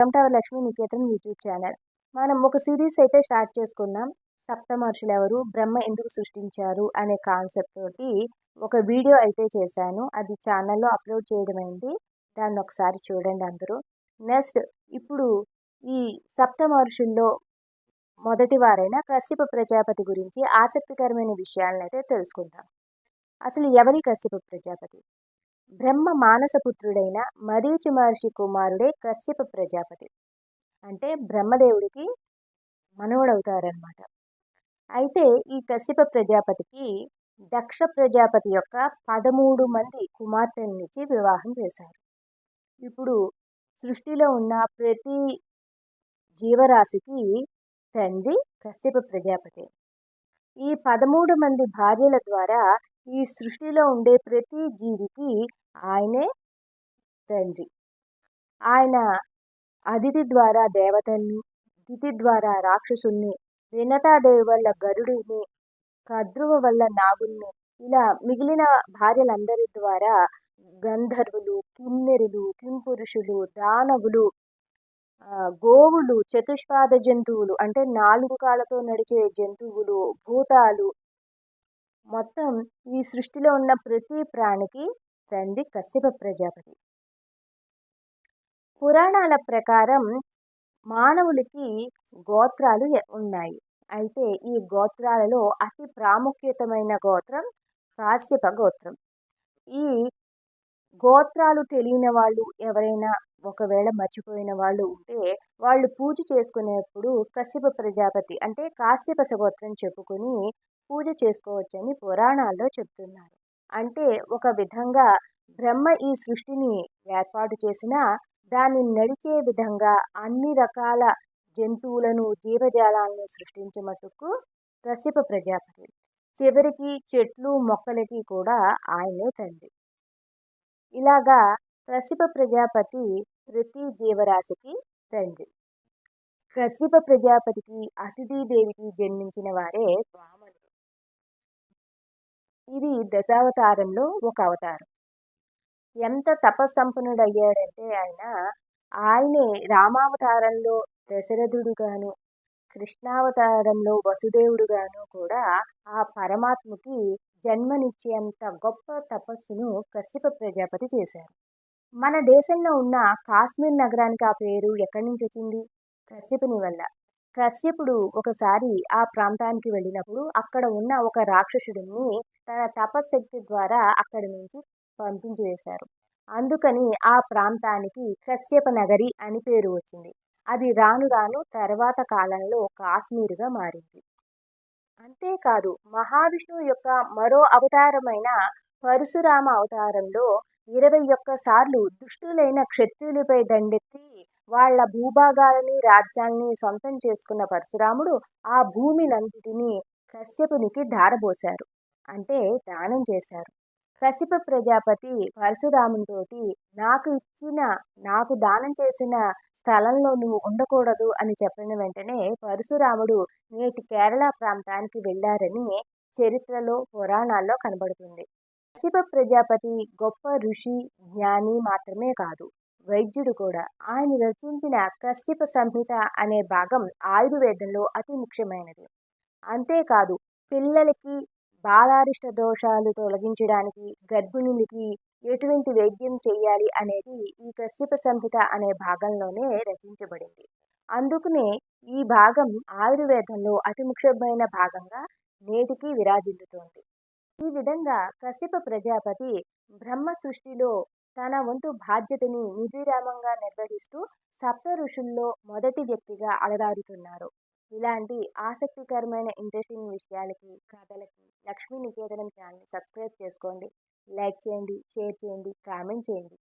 Welcome to our Lakshmi Niketan YouTube channel. మనం ఒక series అయితే స్టార్ట్ చేసుకున్నాం. సప్తమహర్షులు ఎవరు, బ్రహ్మ ఎందుకు సృష్టించారు అనే కాన్సెప్ట్ తోటి ఒక వీడియో అయితే చేశాను. అది ఛానల్లో అప్లోడ్ చేయడమైంది. దాన్ని ఒకసారి చూడండి అందరూ. నెక్స్ట్ ఇప్పుడు ఈ సప్తమహర్షుల్లో మొదటి వారైన కశ్యప ప్రజాపతి గురించి ఆసక్తికరమైన విషయాలను అయితే తెలుసుకుందాం. అసలు ఎవరి కశ్యప ప్రజాపతి? బ్రహ్మ మానసపుత్రుడైన మరీచి మహర్షి కుమారుడే కశ్యప ప్రజాపతి. అంటే బ్రహ్మదేవుడికి మనవడవుతారనమాట. అయితే ఈ కశ్యప ప్రజాపతికి దక్ష ప్రజాపతి యొక్క 13 మంది కుమార్తెలనిచ్చి వివాహం చేశారు. ఇప్పుడు సృష్టిలో ఉన్న ప్రతి జీవరాశికి తండ్రి కశ్యప ప్రజాపతి. ఈ 13 మంది భార్యల ద్వారా ఈ సృష్టిలో ఉండే ప్రతి జీవికి ఆయనే తండ్రి. ఆయన అదితి ద్వారా దేవతల్ని, దితి ద్వారా రాక్షసుల్ని, వినతాదేవి వల్ల గరుడిని, కద్రువ వల్ల నాగుల్ని, ఇలా మిగిలిన భార్యలందరి ద్వారా గంధర్వులు, కిన్నెరులు, కింపురుషులు, దానవులు, గోవులు, చతుష్పాద జంతువులు అంటే 4 కాళ్ళతో నడిచే జంతువులు, భూతాలు, మొత్తం ఈ సృష్టిలో ఉన్న ప్రతి ప్రాణికి తండ్రి కశ్యప ప్రజాపతి. పురాణాల ప్రకారం మానవులకి గోత్రాలు ఉన్నాయి. అయితే ఈ గోత్రాలలో అతి ప్రాముఖ్యతమైన గోత్రం కాశ్యప గోత్రం. ఈ గోత్రాలు తెలియని వాళ్ళు ఎవరైనా ఒకవేళ మర్చిపోయిన వాళ్ళు ఉంటే వాళ్ళు పూజ చేసుకునేప్పుడు కశ్యప ప్రజాపతి అంటే కాశ్యప గోత్రం చెప్పుకొని పూజ చేసుకోవచ్చని పురాణాల్లో చెప్తున్నారు. అంటే ఒక విధంగా బ్రహ్మ ఈ సృష్టిని ఏర్పాటు చేసిన దాన్ని నడిచే విధంగా అన్ని రకాల జంతువులను, జీవజాలాలను సృష్టించమటుకు కశ్యప ప్రజాపతి. చివరికి చెట్లు, మొక్కలకి కూడా ఆయనే తండ్రి. ఇలాగా కశ్యప ప్రజాపతి ప్రతి జీవరాశికి తండ్రి. కశ్యప ప్రజాపతికి అతిథిదేవికి జన్మించిన వారే వామనుడు. ఇది దశావతారంలో ఒక అవతారం. ఎంత తపస్సంపన్నుడయ్యాడంటే ఆయనే రామావతారంలో దశరథుడుగాను, కృష్ణావతారంలో వసుదేవుడుగాను కూడా ఆ పరమాత్మకి జన్మనిచ్చేంత గొప్ప తపస్సును కశ్యప ప్రజాపతి చేశారు. మన దేశంలో ఉన్న కాశ్మీర్ నగరానికి ఆ పేరు ఎక్కడి నుంచి వచ్చింది? కశ్యపుని వల్ల. కశ్యపుడు ఒకసారి ఆ ప్రాంతానికి వెళ్ళినప్పుడు అక్కడ ఉన్న ఒక రాక్షసుడిని తన తపశక్తి ద్వారా అక్కడి నుంచి పంపించివేశారు. అందుకని ఆ ప్రాంతానికి కశ్యప నగరి అని పేరు వచ్చింది. అది రాను రాను తర్వాత కాలంలో కాశ్మీరుగా మారింది. అంతేకాదు మహావిష్ణువు యొక్క మరో అవతారమైన పరశురామ అవతారంలో 21 సార్లు దుష్టులైన క్షత్రియులపై దండెత్తి వాళ్ల భూభాగాలని, రాజ్యాల్ని సొంతం చేసుకున్న పరశురాముడు ఆ భూమినంతటిని కశ్యపునికి ధారబోశారు. అంటే దానం చేశారు. కశ్యప ప్రజాపతి పరశురామునితోటి నాకు దానం చేసిన స్థలంలో నువ్వు ఉండకూడదు అని చెప్పిన వెంటనే పరశురాముడు నేటి కేరళ ప్రాంతానికి వెళ్ళారని చరిత్రలో, పురాణాల్లో కనబడుతుంది. కశ్యప ప్రజాపతి గొప్ప ఋషి, జ్ఞాని మాత్రమే కాదు, వైద్యుడు కూడా. ఆయన రచించిన కశ్యప సంహిత అనే భాగం ఆయుర్వేదంలో అతి ముఖ్యమైనది. అంతేకాదు పిల్లలకి బాలారిష్ట దోషాలు తొలగించడానికి, గర్భిణులకి ఎటువంటి వైద్యం చేయాలి అనేది ఈ కశ్యప సంహిత అనే భాగంలోనే రచించబడింది. అందుకనే ఈ భాగం ఆయుర్వేదంలో అతి ముఖ్యమైన భాగంగా నేటికి విరాజిల్లుతోంది. ఈ విధంగా కశ్యప ప్రజాపతి బ్రహ్మ సృష్టిలో తన వంతు బాధ్యతని నిర్విరామంగా నిర్వహిస్తూ సప్త ఋషుల్లో మొదటి వ్యక్తిగా అలరారుతున్నారు. ఇలాంటి ఆసక్తికరమైన ఇంట్రెస్టింగ్ విషయాలకి, కథలకి లక్ష్మీ నికేతనం ఛానల్ని సబ్స్క్రైబ్ చేసుకోండి. లైక్ చేయండి, షేర్ చేయండి, కామెంట్ చేయండి.